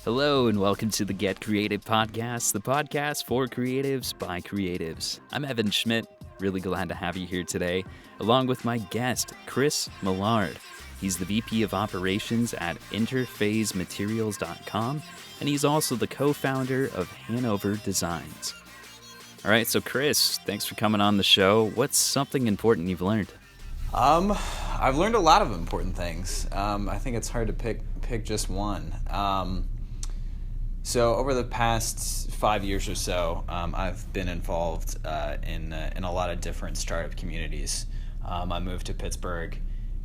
Hello and welcome to the Get Creative Podcast, the podcast for creatives by creatives. I'm Evan Schmidt, really glad to have you here today, along with my guest, Chris Millard. He's the VP of Operations at interphasematerials.com, and he's also the co-founder of Hanover.designs. All right, so Chris, thanks for coming on the show. What's something important you've learned? I've learned a lot of important things. I think it's hard to pick just one. So over the past 5 years or so, I've been involved in a lot of different startup communities. I moved to Pittsburgh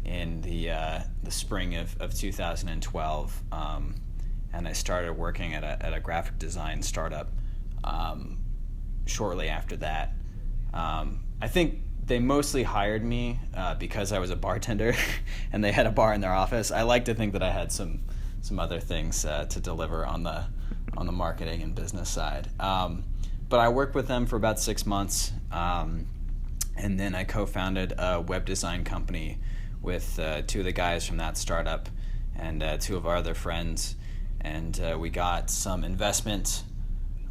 in the spring of 2012, and I started working at a graphic design startup shortly after that. I think they mostly hired me because I was a bartender and they had a bar in their office. I like to think that I had some other things to deliver on the marketing and business side. But I worked with them for about 6 months, and then I co-founded a web design company with two of the guys from that startup and two of our other friends. And we got some investment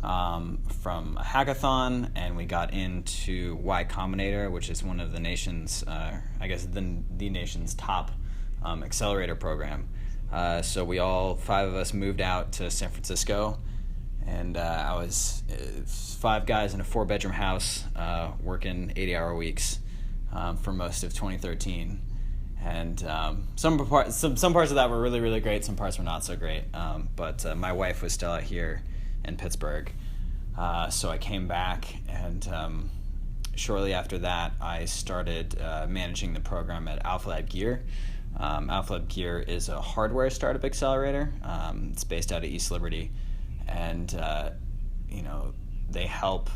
from a hackathon, and we got into Y Combinator, which is one of the nation's, the nation's top accelerator program. So we all, 5 of us, moved out to San Francisco, and I was 5 guys in a 4-bedroom house working 80-hour weeks for most of 2013. And some parts of that were really, really great. Some parts were not so great. But my wife was still out here in Pittsburgh. So I came back, and shortly after that, I started managing the program at Alpha Lab Gear. Alpha Lab Gear is a hardware startup accelerator. It's based out of East Liberty, and they help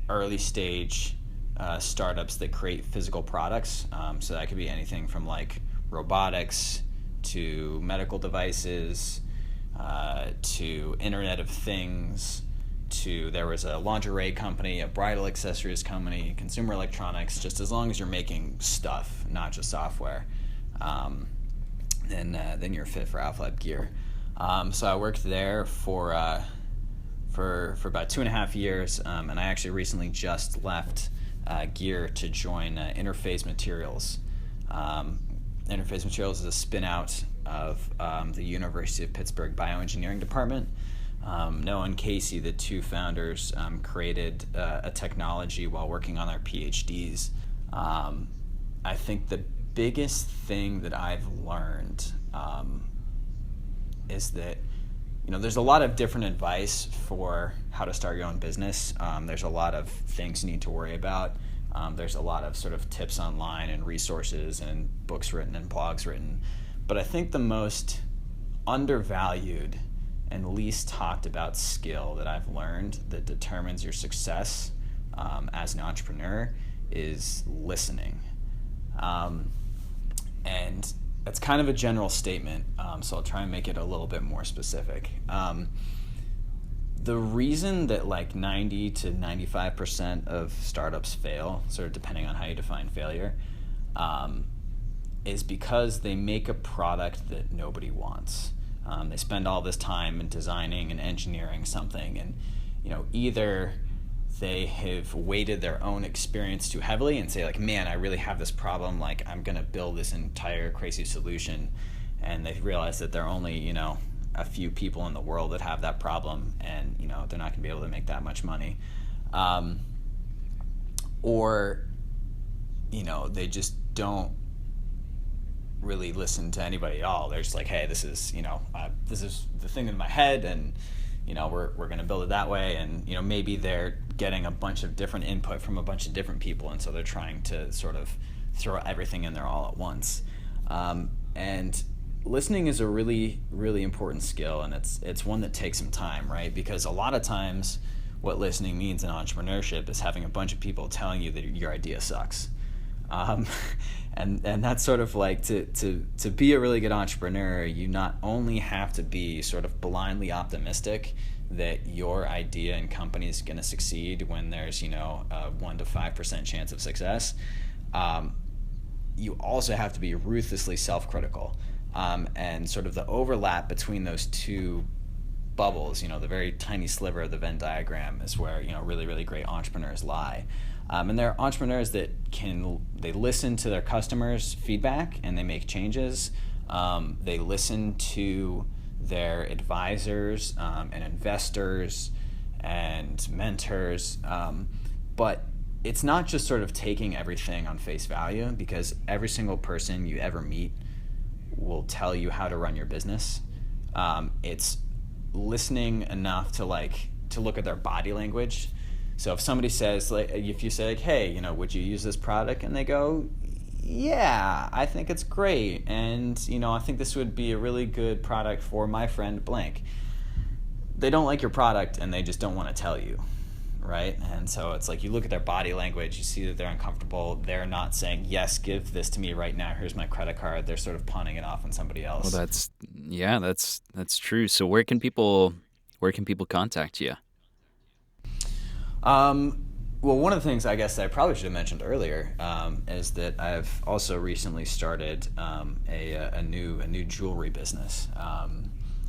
early stage startups that create physical products. So that could be anything from like robotics to medical devices to Internet of Things. There was a lingerie company, a bridal accessories company, consumer electronics. Just as long as you're making stuff, not just software. Then you're fit for Alpha Lab Gear. So I worked there for about 2.5 years, and I actually recently just left Gear to join Interface Materials. Interface Materials is a spin-out of the University of Pittsburgh Bioengineering Department. Noah and Casey, the two founders, created a technology while working on their PhDs. I think the biggest thing that I've learned is that there's a lot of different advice for how to start your own business. There's a lot of things you need to worry about. There's a lot of sort of tips online and resources and books written and blogs written. But I think the most undervalued and least talked about skill that I've learned that determines your success as an entrepreneur is listening. And that's kind of a general statement, so I'll try and make it a little bit more specific. The reason that like 90 to 95% of startups fail, sort of depending on how you define failure, is because they make a product that nobody wants. They spend all this time in designing and engineering something, and either they have weighted their own experience too heavily and say like, man, I really have this problem, like I'm gonna build this entire crazy solution, and they realize that there are only a few people in the world that have that problem, and they're not gonna be able to make that much money, or they just don't really listen to anybody at all. They're just like, hey, this is the thing in my head, and we're going to build it that way. And maybe they're getting a bunch of different input from a bunch of different people, and so they're trying to sort of throw everything in there all at once. And listening is a really, really important skill, and it's one that takes some time, right? Because a lot of times what listening means in entrepreneurship is having a bunch of people telling you that your idea sucks. And that's sort of like to be a really good entrepreneur, you not only have to be sort of blindly optimistic that your idea and company is going to succeed when there's a 1 to 5% chance of success. You also have to be ruthlessly self-critical, and sort of the overlap between those two bubbles, the very tiny sliver of the Venn diagram is where, really, really great entrepreneurs lie. And they're entrepreneurs that they listen to their customers' feedback and they make changes. They listen to their advisors and investors and mentors. But it's not just sort of taking everything on face value, because every single person you ever meet will tell you how to run your business. It's listening enough to look at their body language. So if somebody says, if you say, hey, would you use this product? And they go, yeah, I think it's great. And, I think this would be a really good product for my friend blank. They don't like your product and they just don't want to tell you, right? And so it's you look at their body language, you see that they're uncomfortable. They're not saying, yes, give this to me right now. Here's my credit card. They're sort of pawning it off on somebody else. Well, that's true. So where can people contact you? Well, one of the things I guess I probably should have mentioned earlier is that I've also recently started a new jewelry business,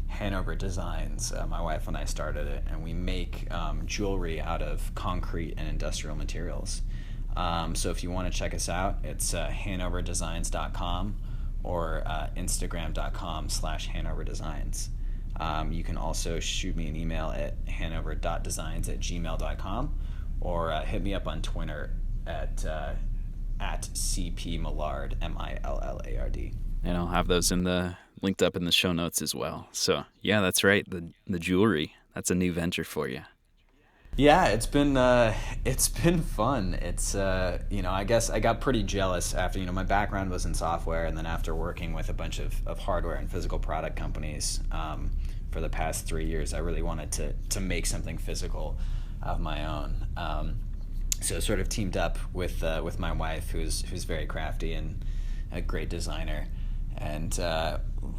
hanover.designs. My wife and I started it, and we make jewelry out of concrete and industrial materials. So if you want to check us out, it's hanover.designs.com or instagram.com/hanover.designs. You can also shoot me an email at hanover.designs@gmail.com or hit me up on Twitter at CP Millard, Millard. And I'll have those linked up in the show notes as well. So yeah, that's right. The jewelry, that's a new venture for you. Yeah, it's been fun. It's I guess I got pretty jealous after my background was in software, and then after working with a bunch of hardware and physical product companies for the past 3 years, I really wanted to make something physical of my own. So sort of teamed up with my wife, who's very crafty and a great designer, and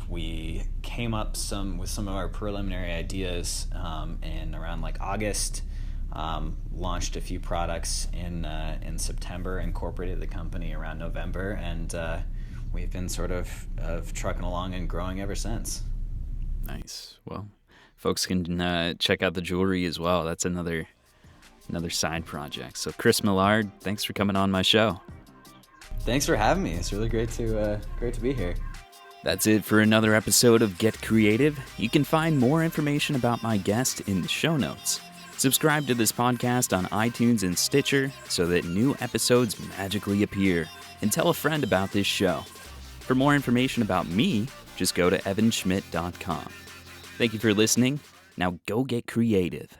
we came up with some of our preliminary ideas in around August. Launched a few products in September, incorporated the company around November, and we've been sort of trucking along and growing ever since. Nice. Well, folks can check out the jewelry as well. That's another side project. So Chris Millard, thanks for coming on my show. Thanks for having me. It's really great to be here. That's it for another episode of Get Creative. You can find more information about my guest in the show notes. Subscribe to this podcast on iTunes and Stitcher so that new episodes magically appear, and tell a friend about this show. For more information about me, just go to evanschmidt.com. Thank you for listening. Now go get creative.